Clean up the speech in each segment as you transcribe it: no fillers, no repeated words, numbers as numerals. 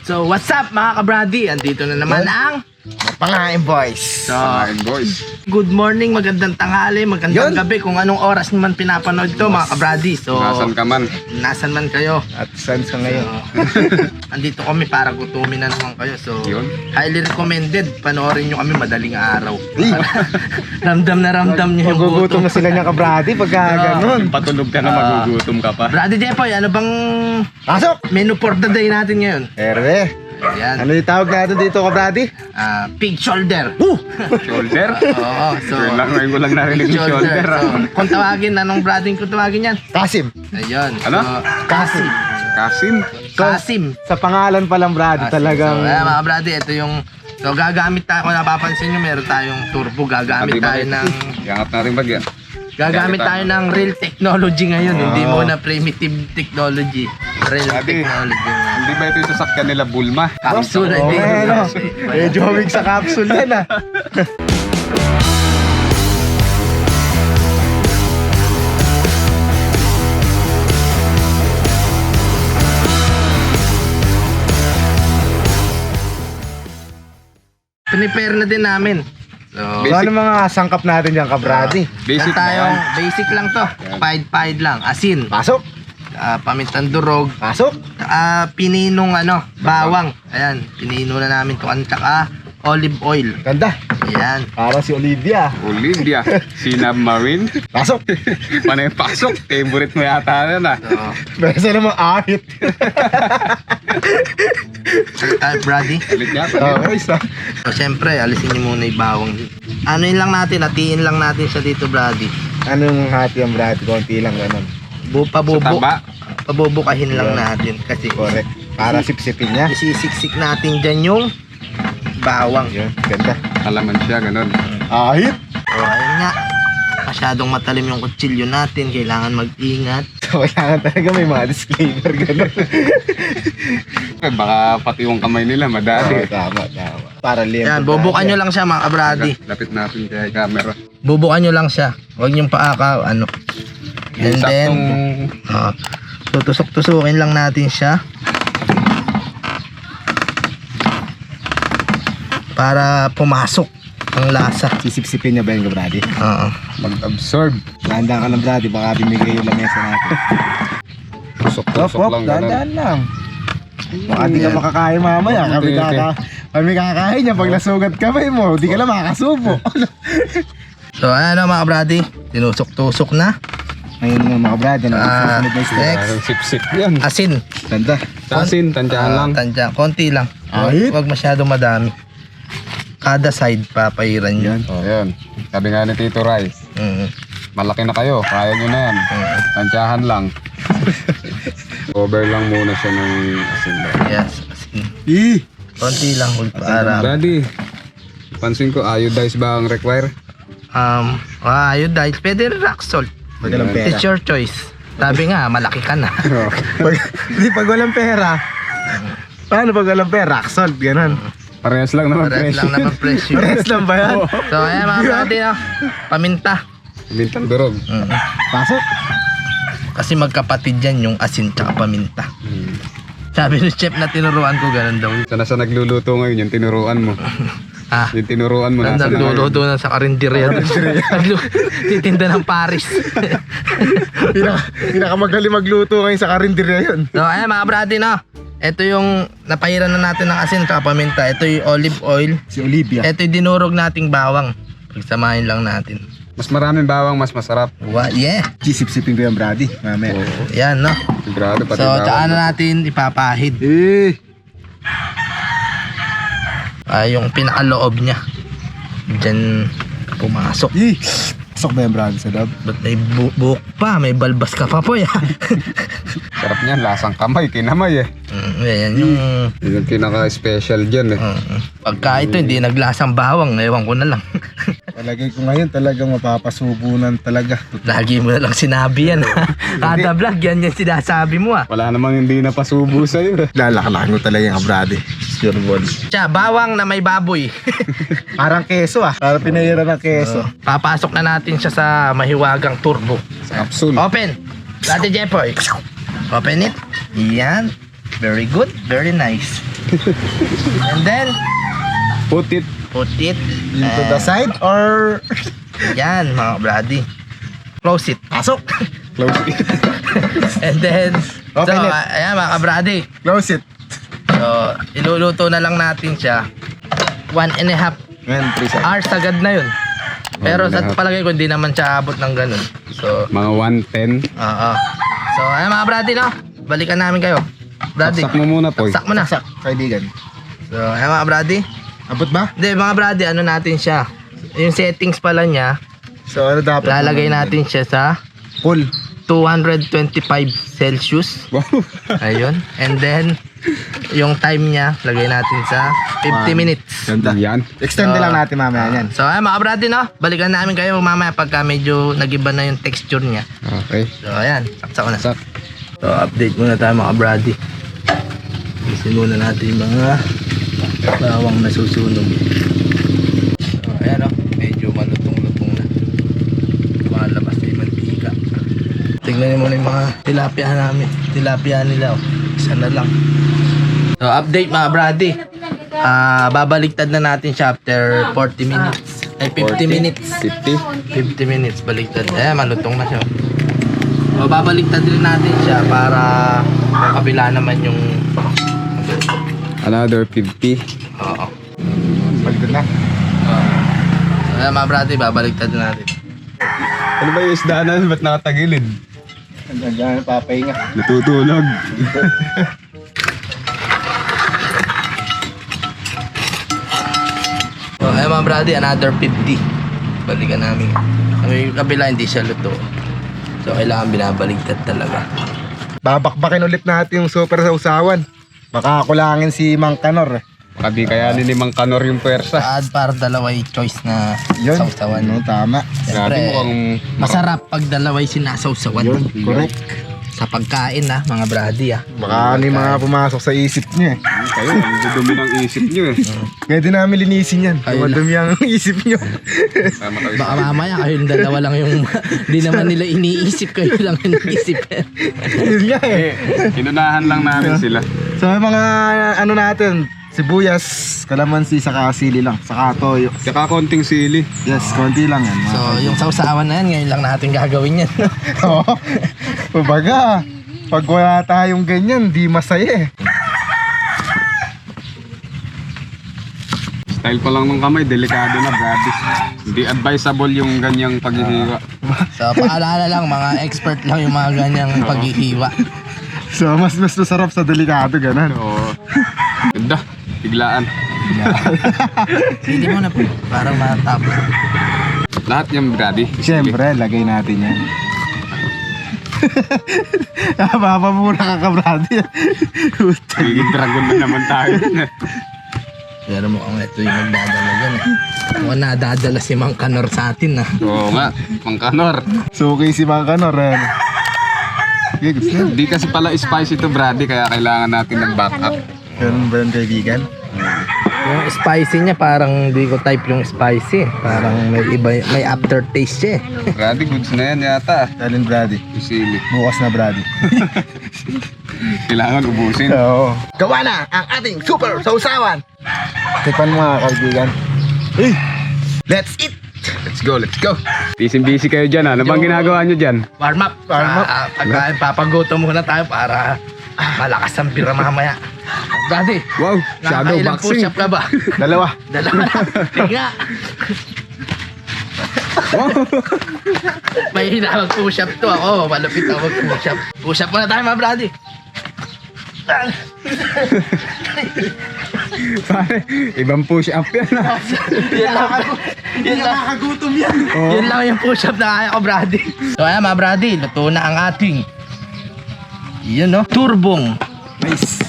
So what's up mga ka-brady? Andito na naman ang Pangain boys. So, boys. good morning, magandang tanghali, magandang Yun. gabi kung anong oras naman pinapanood to mga ka-brady. So, Nasaan ka man? nasan man kayo. At saan sa ngayon? Andito kami para gutumin na naman kayo. So, Yun. highly recommended. Panoorin nyo kami madaling araw. Ramdam na ramdam nyo yung Magugutom gutom. na sila niya ka-brady pagka ganun. Patulog ka na, magugutom ka pa. Brady Jepoy, ano bang Pasok! menu for the day natin ngayon? Herwe. Ayan. Ano yung tawag natin dito ka-brady? Pig shoulder. Shoulder? Oo, so Ngayon ko lang narinig yung shoulder. So, kung tawagin, anong Brady kung tawagin yan? Kasim. Ayun. Ano? So, Kasim. Kasim? Kasim. Sa pangalan pa lang brady talagang... So, mga Brady, ito yung... So, gagamit tayo, kung napapansin nyo, meron tayong turbo. Gagamit tayo ng... Yangat na rin bagyan. Gagamit tayo ng real technology ngayon. Hindi Oo. muna primitive technology. Real Brady, technology. hindi ba ito yung sasakyan nila Bulma? Capsule, Oo, hindi. ano. Medyo humig sa capsule yan ah. Prepare na din namin. So, So ano mga sangkap natin dyan ka-brady? Basic yan tayong ba basic lang to. Paid lang. Asin, Pasok! pamintang durog, Pasok! pininong bawang. Ayan, pinino na namin to. Tsaka olive oil. Ganda. Ayan. Para si Olivia. Olivia, Sinabmarine. Pasok! Panay pasok. Favorite mo yata na na. So, Besa namang ahit. Brady. Ulit niya Okay, isa. So, syempre, alisin niyo muna yung bawang. Ano yun lang natin, hatiin lang natin siya dito, Brady. Anong hati ang brady? Konti lang ganun. Sa taba. Pabubukahin lang Yeah. natin. Kasi Correct. Para sipsipin niya. isisiksik natin dyan yung bawang. Yun, ganda. Alaman siya, ganun. Ahit! So, ayun nga. Masyadong matalim yung kutsilyo natin. Kailangan mag-ingat. So, kailangan talaga may mga disclaimer ganun. Baka pati yung kamay nila, madali. Tama. Para liyan. Yan, bubukan nyo lang siya mga kabrady. Lapit natin kay camera. Bubukan nyo lang siya. Huwag nyo paaka, ano. And then, tutusok-tusukin lang natin siya. Para pumasok ang lasa. Sisipsipin niya ba yung brady? Oo. Mag-absorb. Dahan-dahan ka lang brady, baka bimigay yung lamesa natin. Tusok-tusok lang, ganun. Dahan-dahan lang. Baka di ka makakain mamaya. Kami kakain niya pag nasugat kamay mo. Di ka lang makakasubo. So, ano mga kabrady, tinusok-tusok na. Ngayon nga mga brady, susunod na step. Next, Parang sip-sip yan. asin. Ganda. Asin, tansyahan lang. Tansya, konti lang. Ahit. Huwag masyado madami. Kada side papahiran nyo. Oh, yan. Sabi nga ni Tito Rice, malaki na kayo, kaya nyo na yan. Tansyahan lang. Cover lang muna siya ng asin. Yes, asin. Konti lang, huwag para. Daddy, pansin ko, iodized ba ang require? Ayun dahil pwede rin rock salt. Pag walang pera. It's your choice. Sabi nga, malaki ka na. Pag walang pera. Paano pag walang pera? Rock ganun. Parehas lang naman Parehas presyo. lang naman presyo. Parehas lang ba yan? So, ayan mga brady, no? Paminta. Bintang durog. Pasok. Kasi magkapatid yan yung asin tsaka paminta. Sabi ng chef na tinuruan ko, ganun daw. Sana sa nagluluto ngayon, yung tinuruan mo. Yung tinuruan mo, nasa na Nagluluto na sa karinderya doon. Titinda ng Paris. Pinakamagaling magluto ngayon sa karinderya yun. So, ayan mga brady, no? Ito yung napahiran na natin ng asin tsaka paminta. Ito yung olive oil. Si Olivia. Ito yung dinurog nating bawang. Pagsamahin lang natin. mas maraming bawang, mas masarap. Yeah. Sisipsipin ko yung brady. Mamaya. Yan, no? Sigurado, pati So, bawang. tsaka na natin ipapahid. Yung pinakaloob niya. Diyan pumasok. Pasok ba yung brady sa loob? Ba't may buhok pa? May balbas ka pa po, ya. Sarap niyan, lasang kamay, kinamay eh. Yan yung... Yun yung pinaka-special dyan eh. Pagka ito, hindi naglasang bawang. Ewan ko na lang. Palagay ko ngayon talagang mapapasubunan talaga. Lagi mo na lang sinabi yan. Kada vlog, yan yung sinasabi mo, ah. Wala namang hindi napasubo sa'yo eh. Lalakalakan ko talaga yung brady. Sure ball. Siya, bawang na may baboy. Parang keso ah. Parang pinahira ng keso. Papasok na natin siya sa mahiwagang turbo. Capsule. Open! Dati Jepoy. Open it. Yan. Very good, very nice. And then, Put it. put it Into the side or... yan mga brady. Close it. Pasok. Close it. And then, Open so, it. ayan mga brady. Close it. So, iluluto na lang natin siya. 1.5 Ngayon, 3 seconds. hours agad na yun. Pero sa 1.5. palagay ko, hindi naman siya abot ng ganun. So, Mga 110. oo. So, ayan mga brady, no? Balikan namin kayo. Brady, Saksak mo muna, Poy. saksak mo na. Saksak, kaibigan. So, ayan mga brady. Abot ba? Hindi, mga brady, ano natin siya. Yung settings pala niya, So, ano dapat? lalagay natin siya sa Full. 225 Celsius. Wow. Ayun. And then, yung time niya, lagay natin sa 50 minutes. Ganda. Yan. Extend na lang natin mamaya yan. So, ayan mga brady, no? Balikan namin kayo mamaya pagka medyo nagiba na yung texture niya. Okay. So, ayan. Saksak ko na. Sak. So, update muna tayo mga brady. Isin muna natin yung mga bawang nasusunog. So, ayan o. Medyo malutong-lutong na. Malabas na yung mantika. Tignan niyo muna yung mga tilapia namin. Tilapia nila o. Isa na lang. So, update mga brady. Babaliktad na natin siya after 40 minutes. Ay, 50 minutes. 50. 50 minutes baliktad. Ayan, malutong na siya. So, babaliktad din natin siya para kung kabila naman yung... Another 50. Oo. Baliktad na. Ayan mga brady, babaliktad na natin. Ano ba yung isda na? Ba't nakatagilid? Diyan, papahinga. Natutulog. So, ayan mga brady, another 50. Balikan namin. Yung kabila hindi siya luto. So, kailangan binabaligtad talaga. Babakbakin ulit natin yung super sausawan. Baka kulangin si Mang Kanor. Baka di kayanin ni Mang Kanor yung pwersa. Para dalaway choice na Yun. sausawan. No, tama. Grabe Siyempre, mukhang... masarap pag dalaway sinasawsawan. Yun, correct. Sa pagkain na, mga brady Baka ano yung mga pumasok sa isip niyo eh. Kayo, ang dumi ng isip nyo eh. Pwede namin linisin yan. Ayun Dumadumi ang isip niyo. Sama kayo Baka mamaya kayong dalawa lang yung di naman nila iniisip, kayo lang yung iniisip. Yun nga eh. Inunahan lang namin sila. So may mga ano natin, sibuyas, kalamansi, saka sili lang, saka toyo. Saka konting sili. Yes, konti lang yan. So, yung sausawan na yan, ngayon lang natin gagawin yan. Oo. Kumbaga, pag wala tayong ganyan, di masaya eh. Style pa lang ng kamay, delikado na, grabe. Hindi advisable yung ganyang paghihiwa. So, paalala lang, mga expert lang yung mga ganyang paghihiwa. So mas masarap sa delikado, ganun. Oo. Ganda, biglaan. Hindi mo na po, parang matapos. Lahat yung brady. Siyempre, lagay natin yan. Mapamura ka ka, brady. Magiging dragon na naman tayo. Pero mukhang ito yung magdadala dyan eh. Mukhang nadadala si Mang Kanor sa atin Oo nga, Mang Kanor. Suki si Mang Kanor, eh. Okay, gusto yan. Di kasi pala spicy to brady, kaya kailangan natin ng backup. Ganun ba yung kaibigan? Yung spicy niya parang di ko type yung spicy. Parang may iba, may aftertaste siya eh. Brady, goods na yan yata. Alin, brady? Yung sili. Bukas na, brady. Kailangan ubusin. Oo. Gawa na ang ating super sausawan! Tikpan mo mga kaibigan. Hey! Let's eat! Let's go, let's go. Busy kayo dyan, ano bang ginagawa nyo dyan? Warm up! Warm up. Pagkain, papagutom muna tayo para malakas ang pira mamaya. Daddy, Wow, shadow nakakailang boxing. push-up ka ba? Dalawa. Dalawa na. Tinga! May hinawag push-up to ako. Malapit ako mag-push-up. Push-up muna tayo mga brady. Pare, ibang push up yan. Yun lang. Nakakagutom yan. Yun lang yung push-up na kaya ko, brady. So ayan mga brady, luto na ang ating yun no, turbong. Nice.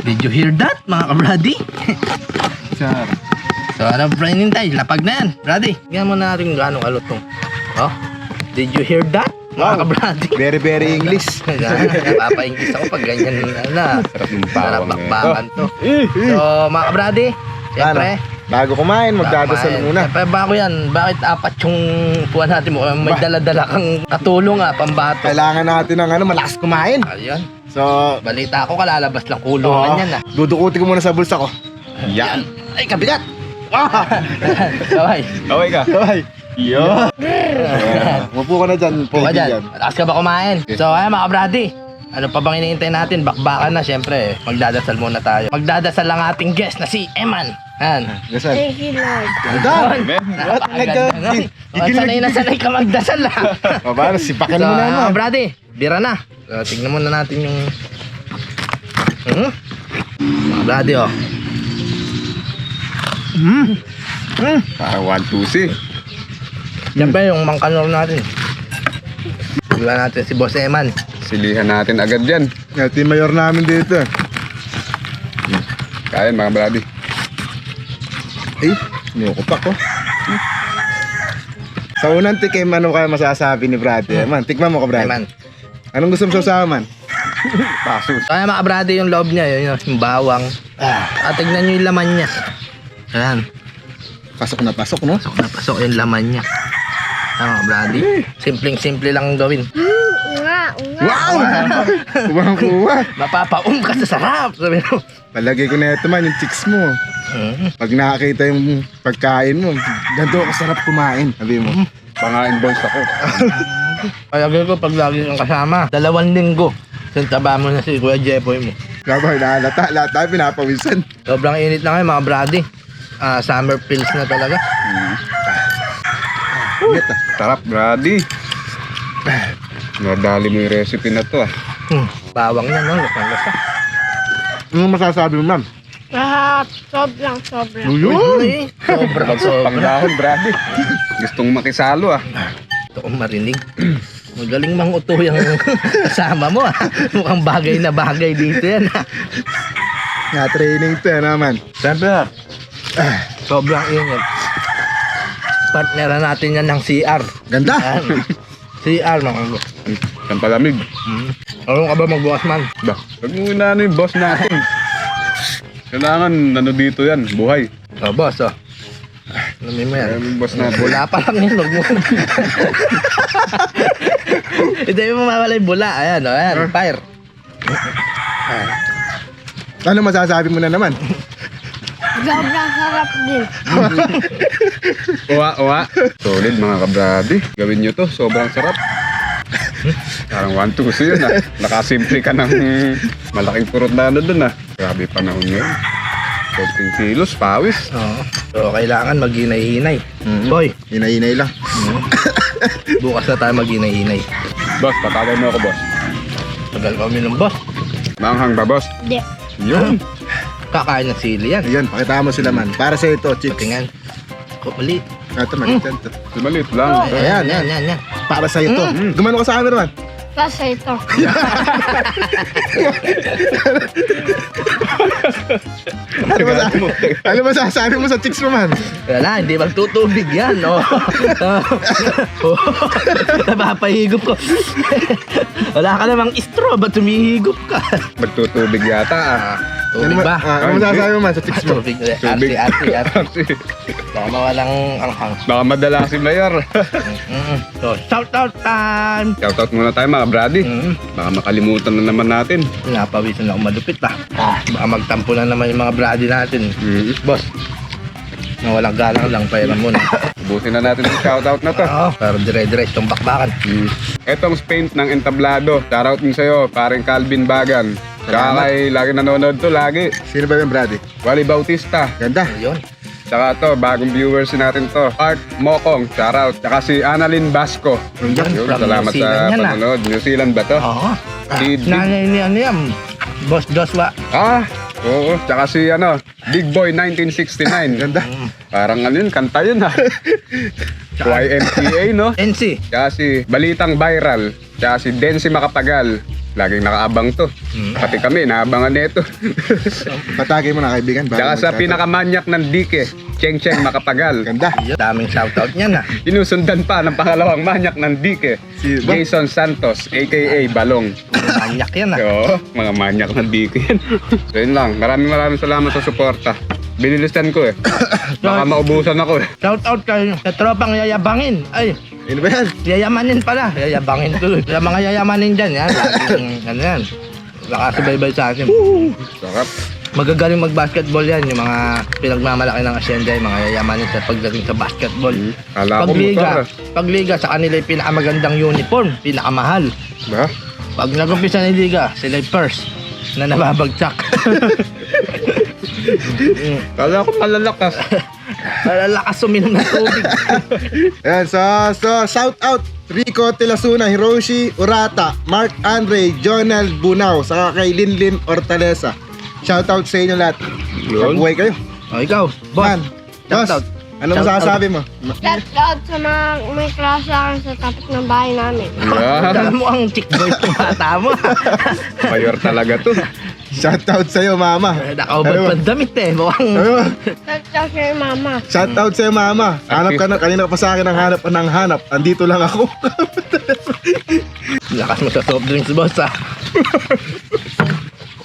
Did you hear that mga ka-brady? Sir. So ano pa hinintay? Lapag na yan, brady. Tingnan mo na rin gano'ng kalutong. Oh, did you hear that mga ka-brady? Very, very English. Napapa-English ako pag ganyan na. Sarap yung Sarap bawang na bakbakan to. So mga ka-brady, siyempre, Bago kumain, magdadasal muna. Siyempre, bago yan. Bakit apat yung kuha natin mo? May dala-dala kang katulong pampato. Kailangan natin ng malakas kumain. Ayun. So, Balita ko, kalalabas lang kulungan yan dudukutin ko muna sa bulsa ko. Yan. Ay, kabigat! Kaway. Okay ka? Ay, yo. Mapo ka na dyan. Puka kaibigan. dyan. Malakas ka ba kumain? So, ayan mga brady. Ano pa bang iniintay natin? Bakbakan na, syempre. Magdadasal muna tayo. Magdadasal ang ating guest na si Eman. Yan. Dasal. Thank you, Lord. Ganda. Napakaganda nun. Sanay na sanay ka magdasal O, paano? Sipakin So, mo na naman. brady, bira na. So, tignan muna natin yung... Mga brady, Parang 1-2-C. Siyempre, yung mangkanor natin. Iba natin si Boss Eman. Silihan natin agad yan. Team mayor namin dito. Kaya mga brady. Ay, sinukupak ko. Sa unang tikim, ano kaya masasabi ni Brady? Man, tikman mo ka, Brady. Eman. Anong gusto mo sa man? Pasus. Kaya mga brady yung loob niya, yun, yung bawang. Tignan nyo yung laman niya. Ayan. Pasok na pasok, no? Pasok na pasok yung laman niya. Ayan mga brady. Simpleng-simple lang gawin. Unga. Wow! Kuha-kuha. Mapapaum ka sa sarap. Sabi mo. Palagay ko na ito man, yung chicks mo. Pag nakakita yung pagkain mo, ganito ako sarap kumain. Sabi mo. Pangain boys ako. Palagay ko pag lagi kang kasama, 2 linggo. Sintaba mo na si Kuya Jepoy mo. Gabay, nahalata. Lahat tayo pinapawisan. Sobrang init na ngayon mga brady. Summer pills na talaga. Init ah. Sarap brady. Nadali mo yung recipe na to Bawang niya, no? Lasa-lasa. Anong masasabi mo, ma'am? Lahat. Sobrang. Uy, sobra. Panggahon brady. Gustong makisalo Ito kong marinig. Magaling manguto yung kasama mo Mukhang bagay na bagay dito yan Nga-training to naman. Siyempre. Sobrang init. Partneran natin yan ng CR. Ganda! Yan. CR mga bro. Ang palamig. Ano ka ba magbukas man? Ba, pag mo inaano yung boss natin. Kailangan dito yan, buhay. Boss Alam mo yan. Kaya yung boss natin. Bula pa lang yun. Hindi mo mawala yung bula. Ayan, fire. Ano masasabi mo na naman? Sobrang sarap din. Uwa. Solid mga kabrady. Gawin nyo to, sobrang sarap. Parang 1-2-C yun Nakasimple ka ng malaking purot na dun Grabe panahon yun. 14 kilos, pawis. So, kailangan maghinay-hinay. Boy, Hinay-hinay lang. bukas na tayo maghinay-hinay. Boss, patawag mo ako boss. Tagal kami ng boss. Manghang ba boss? Hindi. Yun. Kakain ng sili yan. Ayan, pakita mo sila man. Para sa ito, chicks. Patingan. Maliit. Ito, maliit yan to. Maliit lang. Ayan, Yan. Para sa ito. Gumano ka sa camera man. Kasi ito. Ano masasabi mo sa chicks mo man? Wala, hindi magtutubig yan, no? Napapahigop ko. Wala ka namang straw, ba't tumihigop ka? Magtutubig yata Tubig ba? Ano masasabi mo man sa chicks mo? Tubig. Tubig. Arte. Baka mawalang anghang. Baka madala si Mayor. So, shout out time! Shoutout muna tayo mga brady. Baka makalimutan na naman natin. Pinapawisan ako malupit Baka magtampo na naman yung mga brady natin. Boss, na walang galang lang, pairam muna. Ubusin na natin yung shoutout na to. Pero dire-diretso itong bakbakan. Etong paint ng entablado. Shoutout din sa'yo, paring Calvin Bagan. Tsaka kay lagi nanonood to, lagi. Sino ba yung Brady? Wally Bautista. Ganda. Ayun. Tsaka to, bagong viewers natin to. Art Mokong, shoutout. Tsaka si Annalyn Basco. Yun, Yun, from salamat New Zealand sa yan, panonood. New Zealand ba to? Oo. Si Nanay ni ano yan? Boss Joshua. Oo. Tsaka si Big Boy 1969. Ganda. Parang ano yun, kanta yun YMCA, no? NC. Tsaka si Balitang Viral. Tsaka si Densi Makapagal. Laging nakaabang to. Pati kami, naabangan nito. Patagay mo na kaibigan. Tsaka sa pinakamanyak ng dike, Cheng Cheng Makapagal. Ganda. Ayun, daming shoutout niyan Inusundan pa ng pangalawang manyak ng dike, Si Jason Santos, aka Balong. Manyak yan Oo, mga manyak ng dike yan. So yun lang, maraming salamat sa suporta. Binilisan ko eh. Baka maubusan ako eh. Shout out kayo sa tropang yayabangin. Ay, Ano ba yan? yayamanin pala. Yayabangin tuloy. Sa mga yayamanin dyan, yan. Laging, ano yan. Nakasubaybay sa akin. Sarap. Magagaling mag-basketball yan. Yung mga pinagmamalaki ng asyenda, yung mga yayamanin sa pagdating sa basketball. Kala ko motor eh. Pagliga, sa kanila yung pinakamagandang uniform, pinakamahal. Ba? Pag nag-umpisa ng liga, sila yung first na nababagsak. Kala ko malalakas. Malalakas uminom ng tubig. Ayan, so shout out Rico Tilasuna, Hiroshi Urata, Mark Andre, Jonel Bunao, saka kay Linlin Hortaleza. Shout out sa inyo lahat. Yun. Mabuhay kayo. O ikaw, boss. Man, Shout boss, out. ano Shout masasabi mo? Shout out sa mga may klase akin sa tapat ng bahay namin. Yan. Alam mo ang chick boy itong bata mo. Mayor talaga to. Shout out sa iyo, mama. Nakaubad Ano ba? pa damit eh. Mukhang Ano ba? Shout out sa mama. Shout out sa iyo, mama. Hanap ka na, kanina pa sa akin ang hanap ng hanap. Andito lang ako. lakas mo sa soft drinks, boss ah.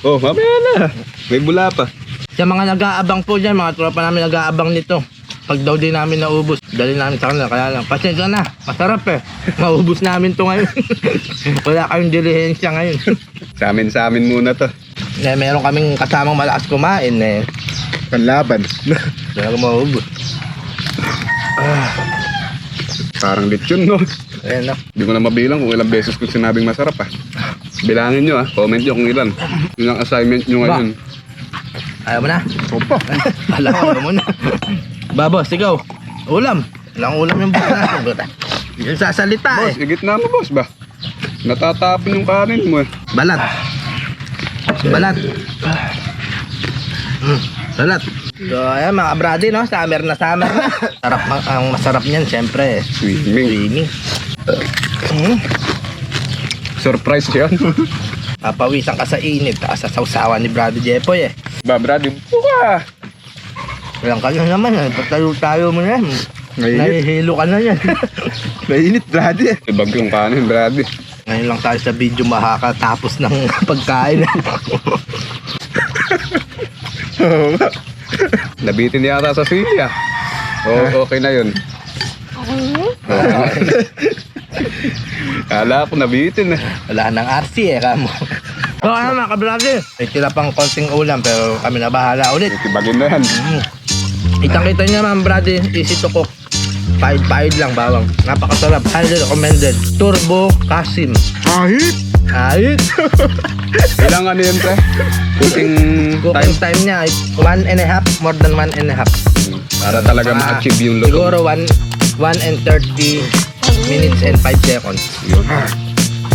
Oh, mamaya na. May bula pa. Sa mga nag-aabang po dyan, mga tropa namin nag-aabang nito. Pag daw din namin naubos, dali namin sa kanila. Kaya lang, pasensya na. Masarap eh. Maubos namin to ngayon. Wala kayong dilihensya ngayon. Sa amin muna to. Eh, meron kaming kasamang malakas kumain eh. Panlaban. Talaga maubos. Parang lechon, no? Ayan na. Hindi ko na mabilang kung ilang beses ko sinabing masarap ah. Bilangin nyo ah. Comment nyo kung ilan. Yun ang assignment nyo ngayon. Ayaw mo na? Opo. Alam mo na. Babos, ikaw. Ulam. Walang ulam yung buka natin. Yung sasalita Boss, eh. igit na mo boss ba? Natatapon yung kanin mo eh. Balat. Balat. Balat. So, ayan mga brady, no? Summer na summer na. Sarap, ang masarap niyan, syempre. Swimming. Swimming. Surprise yan. Papawisan ka sa init, taas sa sausawan ni Brady Jepoy eh. Ba, Brady, buka! Walang ka na naman eh. Pagtayo-tayo mo na yan. Mainit. Nahihilo ka na yan. Mainit, Brady. Ibag yung kanin, Brady. Ngayon lang tayo sa video makakatapos ng pagkain. Nabitin yata sa silya. Oo, okay na yun. Kala ko nabitin eh. Wala nang RC eh, kamo. So ano mga kabrady, may tira pang konting ulam pero kami na bahala ulit. Itibagin na yan. Kitang-kita niya mga brady, easy to cook. Pahid-pahid lang bawang. Napakasarap, highly recommended. Turbo Kasim. Kahit. Kahit Ilang ano yun, pre? Cooking cooking time. time niya ay 1.5, more than 1.5. Para talaga ma-achieve yung luto. Siguro 1 and 30 minutes and 5 seconds. Yun.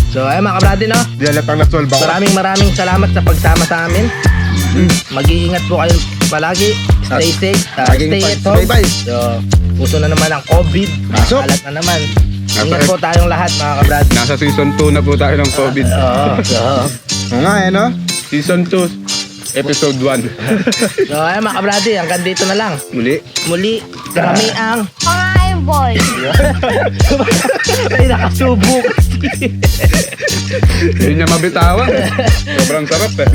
So ay mga kabrady, no? Di alatang na-solve ako. Maraming salamat sa pagsama sa amin. Mag-iingat po kayo palagi. Stay safe. Laging Stay at home. bye-bye. So, uso na naman ang COVID. Pasok. Alat na naman. Nasa- Ingat po tayong lahat mga kabrad. Nasa season 2 na po tayo ng COVID. Oo. So, Oo nga eh, no? Season 2, episode 1. so ay mga kabrady, hanggang dito na lang. Muli. Kami ang Pangain boy. ay nakasubo kasi. Hindi niya mabitawan. Sobrang sarap eh.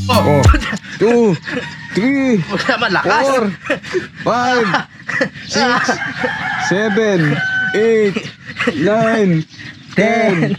Oh, 2, 3, Huwag na malakas. 4, 5, 6, 7, 8, 9, 10,